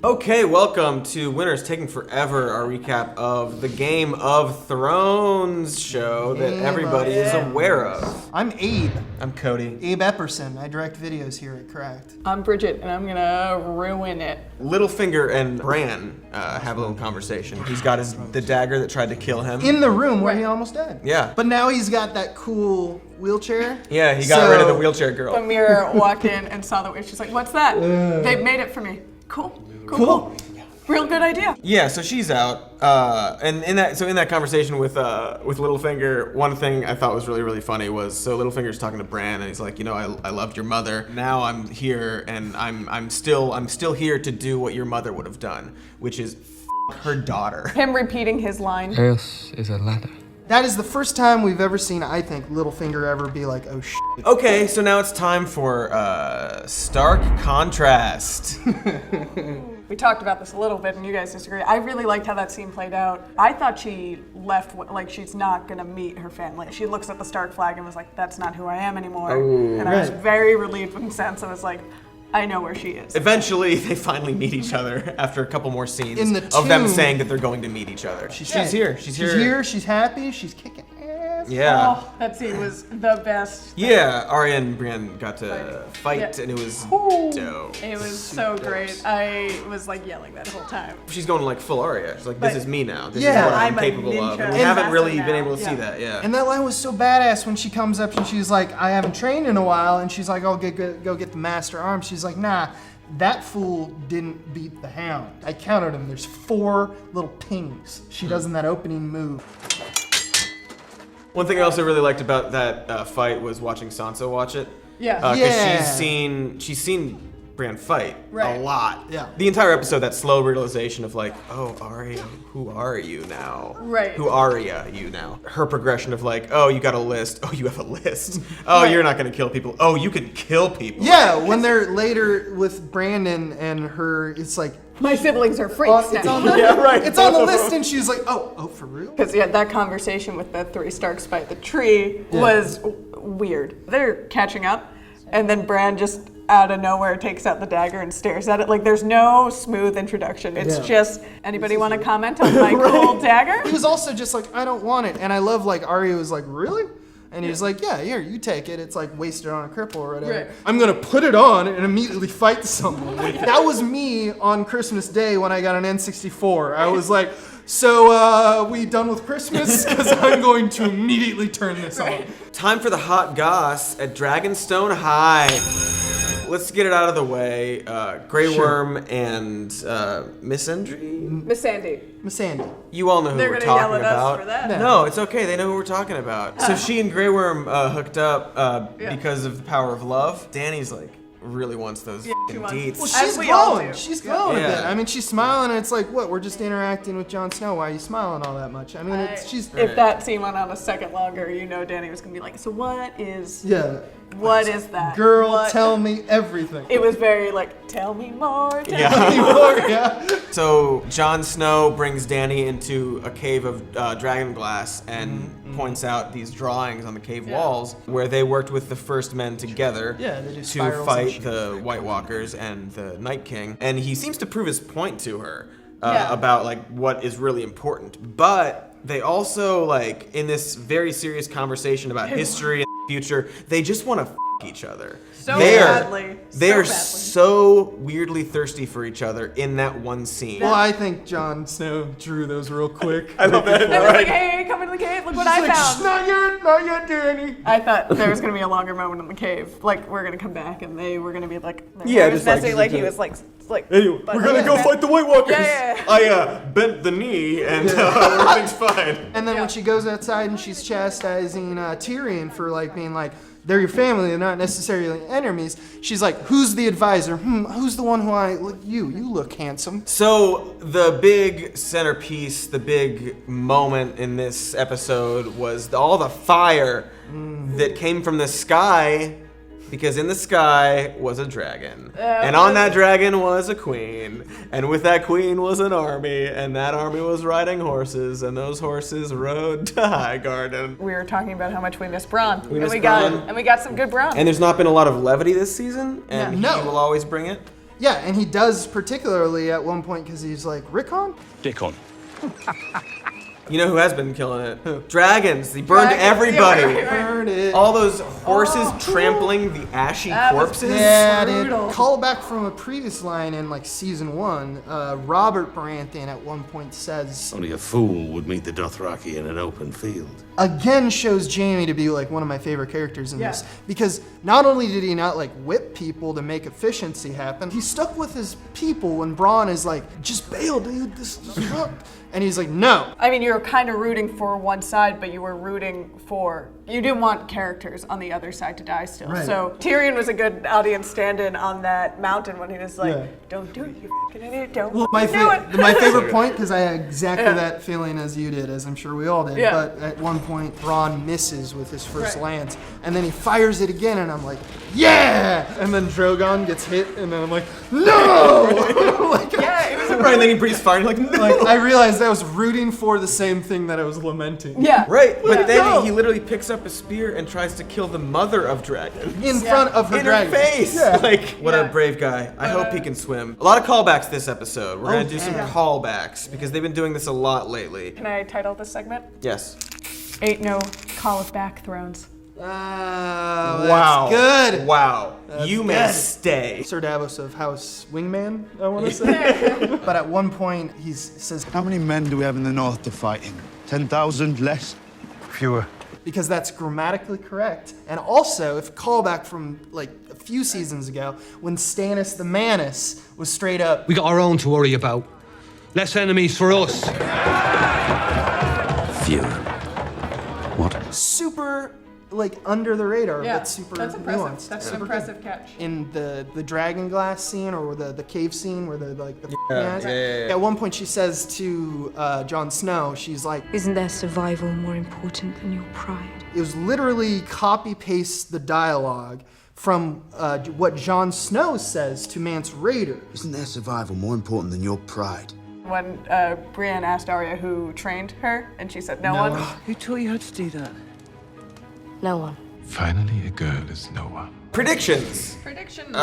Okay, welcome to Winners Taking Forever, our recap of the Game of Thrones show that everybody is aware of. I'm Abe. I'm Cody. Abe Epperson. I direct videos here at Cracked. I'm Bridget, and I'm gonna ruin it. Littlefinger and Bran have a little conversation. He's got the dagger that tried to kill him. In the room where he almost died. Yeah. But now he's got that cool wheelchair. Yeah, he got rid of the wheelchair girl. Amira walked in and saw the witch. She's like, "What's that?" They made it for me. Cool. Real good idea. Yeah, so she's out, and in that conversation with Littlefinger, one thing I thought was really funny was Littlefinger's talking to Bran, and he's like, I loved your mother. Now I'm here, and I'm still here to do what your mother would have done, which is her daughter. Him repeating his line. Earth is a ladder. That is the first time we've ever seen, I think, Littlefinger ever be like, oh shit. Okay, so now it's time for stark contrast. We talked about this a little bit, and you guys disagree. I really liked how that scene played out. I thought she left like she's not gonna meet her family. She looks at the Stark flag and was like, "That's not who I am anymore." And I was very relieved in the sense I was like, I know where she is. Eventually, they finally meet each other after a couple more scenes In the of them tomb. saying that they're going to meet each other. She's here. She's here. She's happy. She's kicking ass. Yeah. Oh, that scene was the best. Yeah, Arya and Bran got to fight, Yeah. and it was dope. It was so great. I was like yelling that whole time. She's going like full Arya. She's like, this But- is me now. This Yeah. is what I'm I'm a capable of. ninja And we haven't really assassin been now. able to see Yeah. that, yeah. And that line was so badass when she comes up and she's like, I haven't trained in a while. And she's like, go get the master arm. She's like, nah, that fool didn't beat the hound. I counted him. There's 4 little pings she does in that opening move. One thing I also really liked about that fight was watching Sansa watch it. Yeah. Because Yeah. she's seen Bran fight Right. a lot. Yeah. The entire episode, that slow realization of like, oh, Arya, who are you now? Right. Who Arya you now? Her progression of like, oh, you got a list. Oh, you have a list. Oh, Right. you're not gonna kill people. Oh, you can kill people. Yeah, when they're later with Brandon and her, it's like, My siblings are freaks it's now. on the, Yeah, right. It's on the list, and she's like, oh, for real? Because yeah, that conversation with the 3 Starks by the tree was weird. They're catching up, and then Bran just out of nowhere takes out the dagger and stares at it. Like there's no smooth introduction. It's just, anybody want to comment on my cool dagger? He was also just like, I don't want it, and I love like Arya was like, really? And he was like, yeah, here, you take it. It's like wasted on a cripple or whatever. Right. I'm gonna put it on and immediately fight someone. That was me on Christmas Day when I got an N64. I was like, so we done with Christmas? Because I'm going to immediately turn this on. Time for the hot goss at Dragonstone High. Let's get it out of the way. Grey Worm and Miss Endry. Miss Sandy. Miss Sandy. You all know who They're we're gonna yell talking at us about. for that. No, it's okay. They know who we're talking about. So she and Grey Worm hooked up because of the power of love. Danny's like really wants those she wants- deets. Well, As she's we all glowing. do. She's glowing a Yeah. bit. I mean, she's smiling, and it's like, what? We're just interacting with Jon Snow. Why are you smiling all that much? I mean, she's. If that scene went on a second longer, you know Danny was gonna be like, so what is Yeah. that? Girl, What- tell me everything. It was very like, tell me more. Yeah. So Jon Snow brings Danny into a cave of dragon glass and points out these drawings on the cave walls where they worked with the first men together Yeah, they do to spirals and fight shit. the White Walkers and the Night King. And he seems to prove his point to her Yeah. about like what is really important. But they also like in this very serious conversation about history and the future, they just want to each other. So they badly. They So are badly. so weirdly thirsty for each other in that one scene. Well, I think Jon Snow drew those real quick. I love that. I was like, hey, come into the cave, look what I Like, found. not yet, Danny. I thought there was gonna be a longer moment in the cave. Like we're gonna come back and they were gonna be like, Yeah, it was just like- messy, like he was like. Anyway, but- we're gonna go fight the White Walkers. Yeah. I bent the knee and everything's fine. And then when she goes outside and she's chastising Tyrion for like being like, they're your family, they're not necessarily enemies. She's like, who's the advisor? Who's the one who you look handsome. So the big centerpiece, the big moment in this episode was all the fire that came from the sky. Because in the sky was a dragon. And on that dragon was a queen. And with that queen was an army. And that army was riding horses. And those horses rode to Highgarden. We were talking about how much we miss Bran. We miss got Bran. and we got some good Bran. And there's not been a lot of levity this season. And No. he will always bring it. Yeah, and he does particularly at one point because he's like, Rickon? Dickon. You know who has been killing it? Who? Dragons. He burned Dragons, everybody. yeah, right. Burn it. All those horses trampling the ashy That was corpses. Yeah, dude. brutal. Call back from a previous line in like season 1. Robert Baratheon at one point says, Only a fool would meet the Dothraki in an open field. again shows Jaime to be like one of my favorite characters in Yeah. this, because not only did he not like whip people to make efficiency happen, he stuck with his people when Bran is like, just bail, dude, this is not. And he's like, no. I mean, you were kind of rooting for one side, but you were rooting for, you didn't want characters on the other side to die still. Right. So Tyrion was a good audience stand-in on that mountain when he was like, Yeah. don't do it, you fucking idiot, don't Well, do it. my favorite point, because I had exactly Yeah. that feeling as you did, as I'm sure we all did, Yeah. but at one point, Bran misses with his first Right. lance, and then he fires it again, and I'm like, yeah! And then Drogon gets hit, and then I'm like, no! Like, Yeah, it was a Right, and then he breathes fire, and you're like, no. like, I realized I was rooting for the same thing that I was lamenting. Yeah. Right, but Yeah. then No. he literally picks up a spear and tries to kill the mother of dragons. In front of her In dragon. her face! Yeah. Like, what Yeah. a brave guy. I hope he can swim. A lot of callbacks this episode. We're gonna do some yeah. callbacks, because they've been doing this a lot lately. Can I title this segment? Yes. Ain't no call it back thrones. Oh, Wow. that's good. Wow. You may good. stay. Sir Davos of House Wingman, I want to say. But at one point, he says, How many men do we have in the north to fight him? 10,000 less? Fewer. because that's grammatically correct. And also, if callback from like a few seasons ago, when Stannis the Manus was straight up, We got our own to worry about. Less enemies for us. Fewer. What? super like under the radar, Yeah, but super that's impressive. nuanced. That's an Super impressive catch. in the dragon glass scene or the cave scene where the like the Yeah, guys. yeah. At one point she says to Jon Snow, she's like, Isn't their survival more important than your pride? it was literally copy paste the dialogue from what Jon Snow says to Mance Rayder. Isn't their survival more important than your pride? When Brienne asked Arya who trained her, and she said no one. Who taught you how to do that? No one. Finally, a girl is no one. Predictions. Predictions.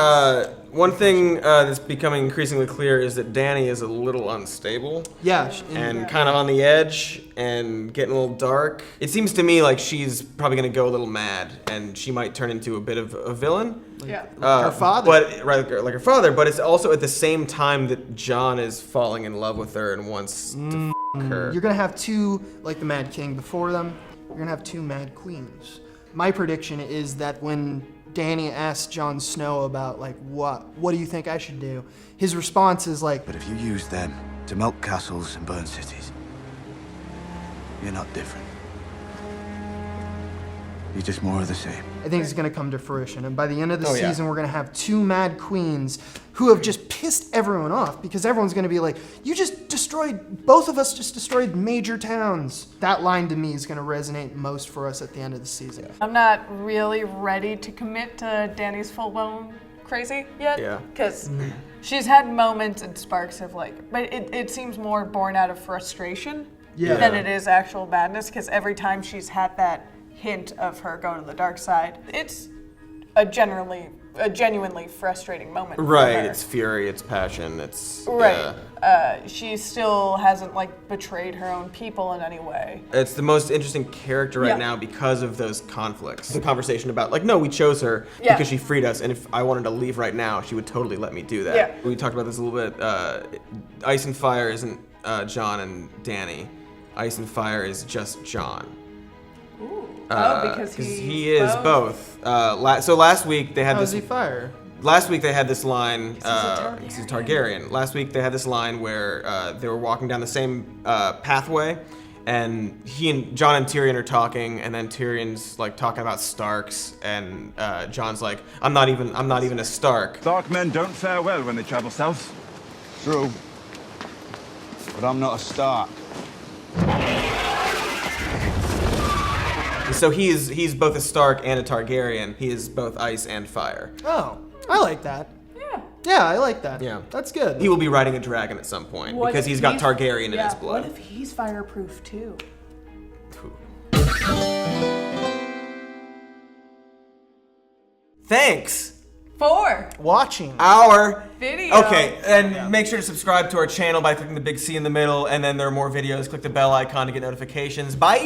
One thing that's becoming increasingly clear is that Dany is a little unstable Yeah, and kind of on the edge and getting a little dark. It seems to me like she's probably going to go a little mad and she might turn into a bit of a villain. Yeah. her father. But right, like her father, but it's also at the same time that Jon is falling in love with her and wants to f her. You're gonna have two, like the Mad King before them, you're gonna have two Mad Queens. My prediction is that when Dany asks Jon Snow about like what do you think I should do, his response is like, But if you use them to melt castles and burn cities, you're not different. You're just more of the same. I think it's gonna come to fruition. And by the end of the Oh, yeah. season, we're gonna have two Mad Queens who have just pissed everyone off because everyone's gonna be like, both of us just destroyed major towns. That line to me is gonna resonate most for us at the end of the season. I'm not really ready to commit to Dany's full-blown crazy yet. Yeah. Because she's had moments and sparks of like, but it seems more born out of frustration than it is actual madness. Because every time she's had that hint of her going to the dark side, it's a genuinely frustrating moment. for Right, her. it's fury, it's passion, it's Right. yeah. She still hasn't like betrayed her own people in any way. It's the most interesting character right Yeah. now because of those conflicts. The conversation about like, no, we chose her Yeah. because she freed us, and if I wanted to leave right now, she would totally let me do that. Yeah. We talked about this a little bit. Ice and Fire isn't Jon and Dany. Ice and Fire is just Jon. Because he is both. So last week they had How's this. he fire? Last week they had this line. he's a He's a Targaryen. Last week they had this line where they were walking down the same pathway, and Jon and Tyrion are talking, and then Tyrion's like talking about Starks, and Jon's like, I'm not even a Stark. Dark men don't fare well when they travel south. True. But I'm not a Stark. So he's both a Stark and a Targaryen. He is both ice and fire. Oh, I like that. Yeah. Yeah, I like that. Yeah. That's good. He will be riding a dragon at some point What because if he's got Targaryen in his blood. What if he's fireproof too? Thanks. For watching our video. Okay, and make sure to subscribe to our channel by clicking the big C in the middle, and then there are more videos. Click the bell icon to get notifications. Bye!